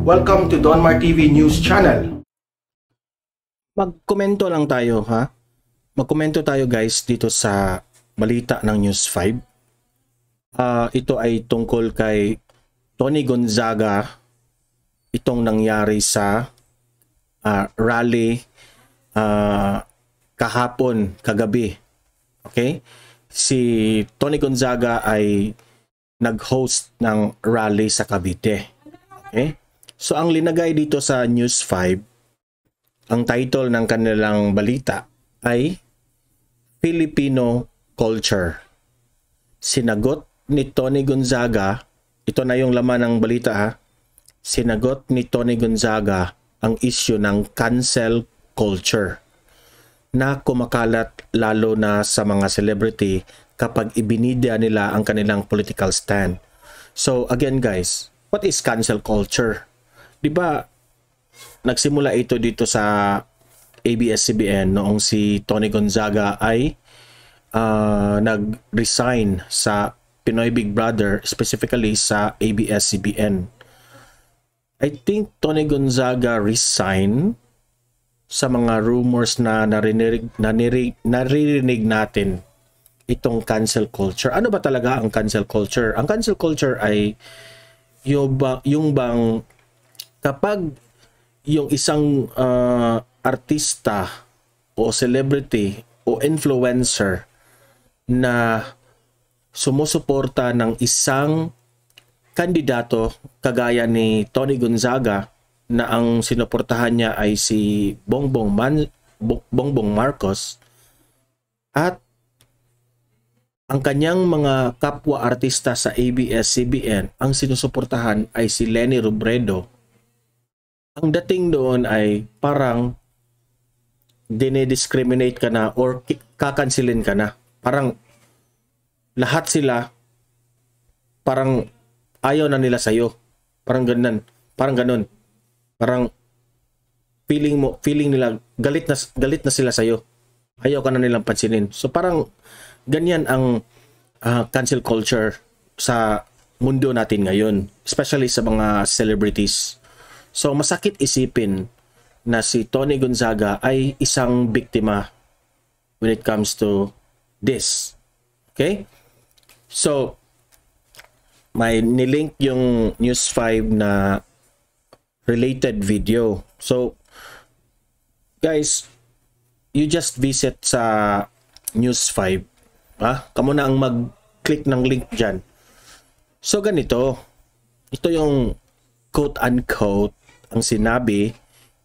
Welcome to Donmar TV News Channel. Magkomento lang tayo ha. Magkomento tayo guys dito sa balita ng News 5. Ito ay tungkol kay Tony Gonzaga. Itong nangyari sa rally kahapon, kagabi. Okay? Si Tony Gonzaga ay nag-host ng rally sa Cavite. Okay? So ang linagay dito sa News 5, ang title ng kanilang balita ay Filipino Culture. Sinagot ni Tony Gonzaga, ito na yung laman ng balita ha. Sinagot ni Tony Gonzaga ang issue ng cancel culture na kumakalat lalo na sa mga celebrity kapag ibinidya nila ang kanilang political stand. So again guys, what is cancel culture? Diba nagsimula ito dito sa ABS-CBN noong si Tony Gonzaga ay nag-resign sa Pinoy Big Brother, specifically sa ABS-CBN. I think Tony Gonzaga resigned sa mga rumors na naririnig natin itong cancel culture. Ano ba talaga ang cancel culture? Ang cancel culture ay yung bang kapag yung isang artista o celebrity o influencer na sumusuporta ng isang kandidato kagaya ni Tony Gonzaga na ang sinuportahan niya ay si Bongbong Marcos at ang kanyang mga kapwa artista sa ABS-CBN ang sinusuportahan ay si Leni Robredo. Ang dating doon ay parang dinediscriminate ka na or kakansilin ka na. Parang lahat sila parang ayaw na nila sa'yo. Parang ganun. Parang feeling nila galit na sila sa'yo. Ayaw ka na nilang pansinin. So parang ganyan ang cancel culture sa mundo natin ngayon, especially sa mga celebrities. So masakit isipin na si Tony Gonzaga ay isang biktima when it comes to this. Okay? So may nilink yung News 5 na related video. So guys, you just visit sa News 5. Kamu na ang mag-click ng link dyan. So ganito, ito yung quote-unquote ang sinabi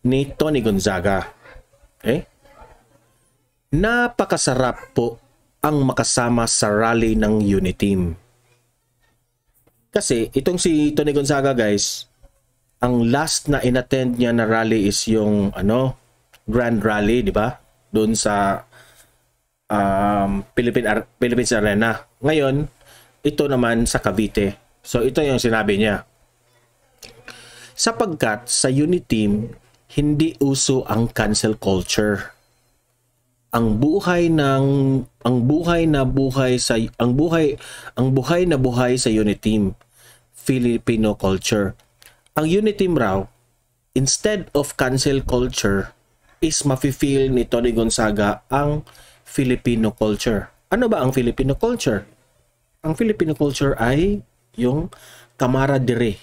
ni Tony Gonzaga. Okay? Napakasarap po ang makasama sa rally ng Uniteam. Kasi itong si Tony Gonzaga guys, ang last na inattend niya na rally is yung Grand Rally, di ba? Doon sa Philippines Arena. Ngayon, ito naman sa Cavite. So ito yung sinabi niya. Sapagkat sa Uniteam, hindi uso ang cancel culture. Ang buhay na buhay sa Uniteam, Filipino culture. Ang Uniteam raw, instead of cancel culture, is mafe-feel ni Tony Gonzaga ang Filipino culture. Ano ba ang Filipino culture? Ang Filipino culture ay yung camaraderie,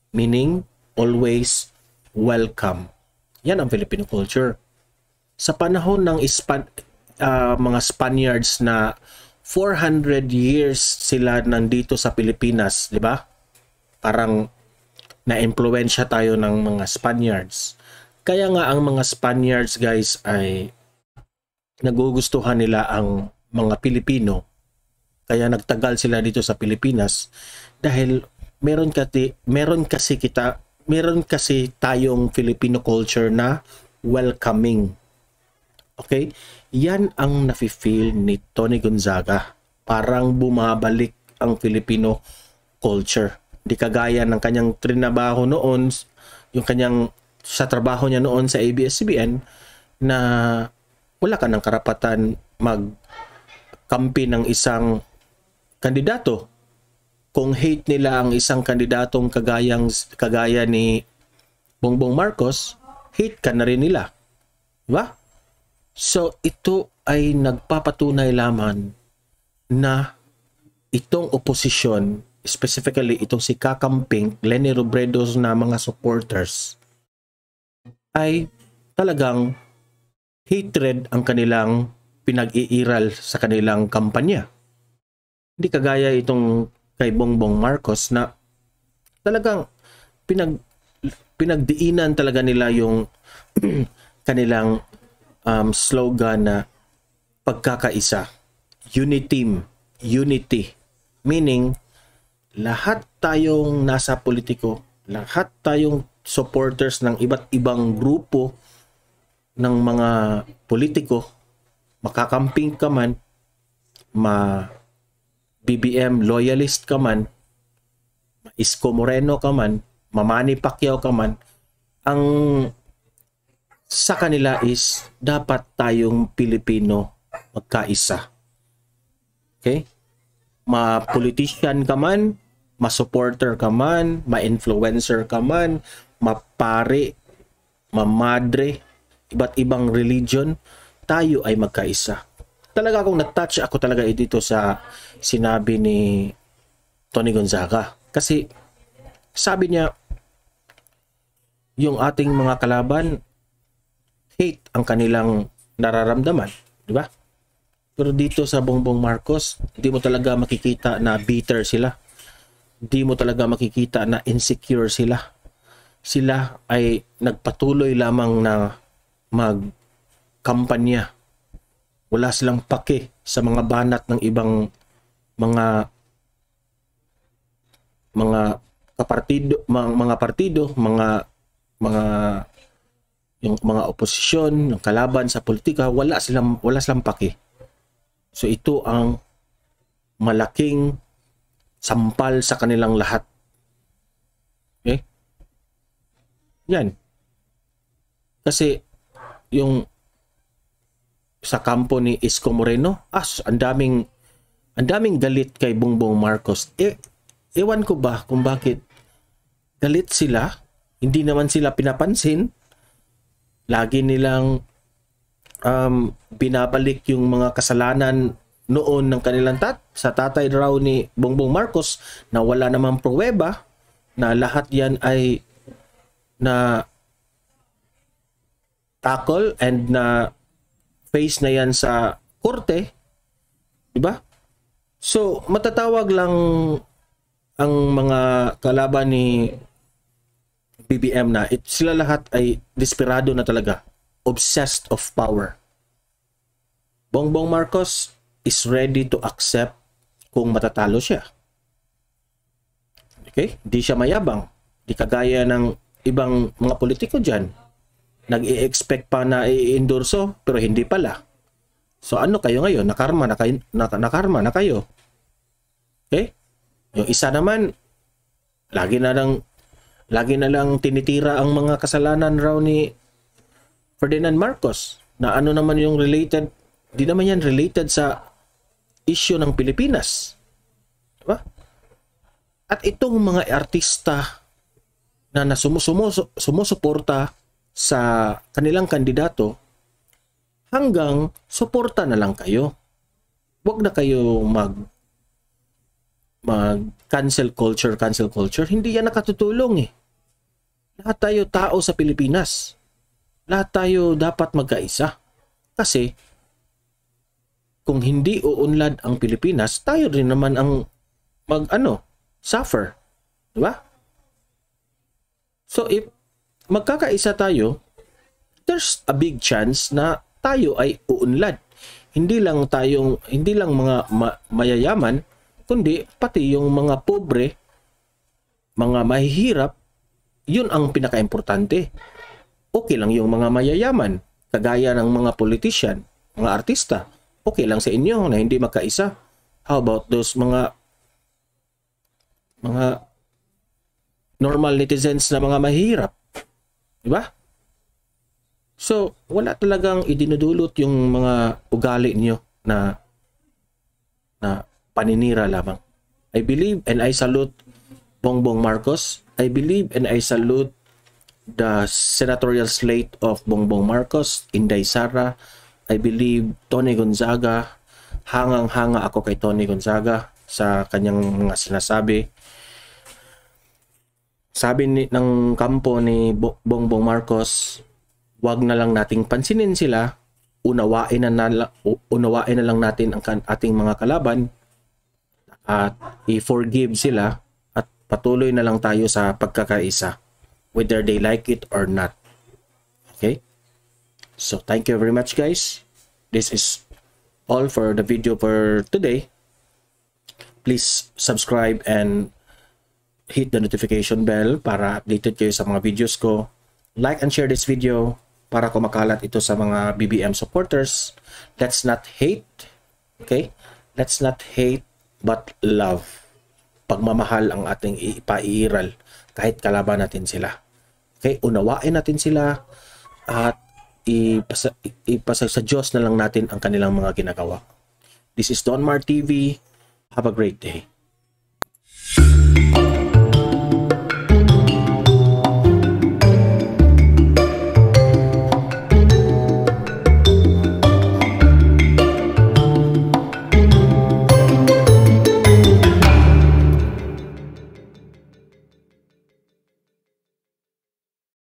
meaning always welcome. Yan ang Filipino culture. Sa panahon ng mga Spaniards na 400 years sila nandito sa Pilipinas, di ba? Parang na-impluwensya tayo ng mga Spaniards. Kaya nga ang mga Spaniards guys ay nagugustuhan nila ang mga Pilipino. Kaya nagtagal sila dito sa Pilipinas dahil meron kasi tayong Filipino culture na welcoming. Okay? Yan ang nafe-feel ni Tony Gonzaga. Parang bumabalik ang Filipino culture. Di kagaya ng kanyang trinabaho noon, yung kanyang sa trabaho niya noon sa ABS-CBN na wala ka ng karapatan magkampi ng isang kandidato. Kung hate nila ang isang kandidatong kagaya ni Bongbong Marcos, hate ka na rin nila. Diba? So, ito ay nagpapatunay lamang na itong oposisyon, specifically itong si Kakamping, Leni Robredo's na mga supporters, ay talagang hatred ang kanilang pinag-iiral sa kanilang kampanya. Hindi kagaya itong kay Bongbong Marcos na talagang pinagdiinan talaga nila yung kanilang slogan na pagkakaisa, unity, meaning lahat tayong nasa politiko, lahat tayong supporters ng iba't ibang grupo ng mga politiko, makakamping ka man, BBM loyalist ka man, Isko Moreno ka man, Manny Pacquiao ka man, ang sa kanila is dapat tayong Pilipino magkaisa. Okay? Ma-politician ka man, ma-supporter ka man, ma-influencer ka man, mapare, mamadre, iba't ibang religion, tayo ay magkaisa. Talaga akong na-touch ako talaga dito sa sinabi ni Tony Gonzaga. Kasi sabi niya, yung ating mga kalaban, hate ang kanilang nararamdaman. Di ba? Pero dito sa Bongbong Marcos, hindi mo talaga makikita na bitter sila. Hindi mo talaga makikita na insecure sila. Sila ay nagpatuloy lamang na magkampanya. Wala silang pake sa mga banat ng ibang mga partido, yung mga oposisyon, yung kalaban sa politika, wala silang pake. So ito ang malaking sampal sa kanilang lahat. Okay? Yan. Kasi yung sa kampo ni Isko Moreno, ang daming galit kay Bongbong Marcos. Ewan ko ba kung bakit galit sila, hindi naman sila pinapansin. Lagi nilang binabalik yung mga kasalanan noon ng kanilang sa tatay raw ni Bongbong Marcos na wala namang pruweba, na lahat yan ay na tackle and na face na yan sa korte, di ba? So matatawag lang ang mga kalaban ni BBM na sila lahat ay desperado na talaga, obsessed of power. Bongbong Marcos is ready to accept kung matatalo siya. Okay? Di siya mayabang. Di kagaya ng ibang mga politiko dyan. Nag-i-expect pa na i-endorso pero hindi pala. So ano kayo ngayon? Nakarma na kayo. Okay? Yung isa naman, lagi na lang tinitira ang mga kasalanan raw ni Ferdinand Marcos. Na ano naman yung related, di naman yan related sa issue ng Pilipinas. Diba? At itong mga artista na sumusuporta sa kanilang kandidato, hanggang suporta na lang kayo. Huwag na kayo cancel culture. Hindi yan nakatutulong eh. Lahat tayo tao sa Pilipinas. Lahat tayo dapat magkaisa. Kasi kung hindi uunlad ang Pilipinas, tayo rin naman ang suffer. Diba? So if magkakaisa tayo, there's a big chance na tayo ay uunlad. Hindi lang mga mayayaman, kundi pati yung mga pobre, mga mahihirap, yun ang pinaka-importante. Okay lang yung mga mayayaman, kagaya ng mga politician, mga artista. Okay lang sa inyo na hindi magkaisa. How about those mga normal netizens na mga mahihirap? Diba? So, wala talagang idinudulot yung mga ugali niyo na paninira lamang. I believe and I salute Bongbong Marcos. I believe and I salute the senatorial slate of Bongbong Marcos, Inday Sara, I believe Tony Gonzaga. Hangang-hanga ako kay Tony Gonzaga sa kanyang mga sinasabi. Sabi ng kampo ni Bongbong Marcos, wag na lang nating pansinin sila, unawain na lang natin ang ating mga kalaban at i-forgive sila at patuloy na lang tayo sa pagkakaisa, whether they like it or not. Okay? So thank you very much, guys. This is all for the video for today. Please subscribe and hit the notification bell para updated kayo sa mga videos ko. Like and share this video para kumakalat ito sa mga BBM supporters. Let's not hate. Okay? Let's not hate but love. Pagmamahal ang ating ipairal kahit kalaban natin sila. Okay? Unawain natin sila at ipasa sa Diyos na lang natin ang kanilang mga ginagawa. This is Don Mar TV. Have a great day.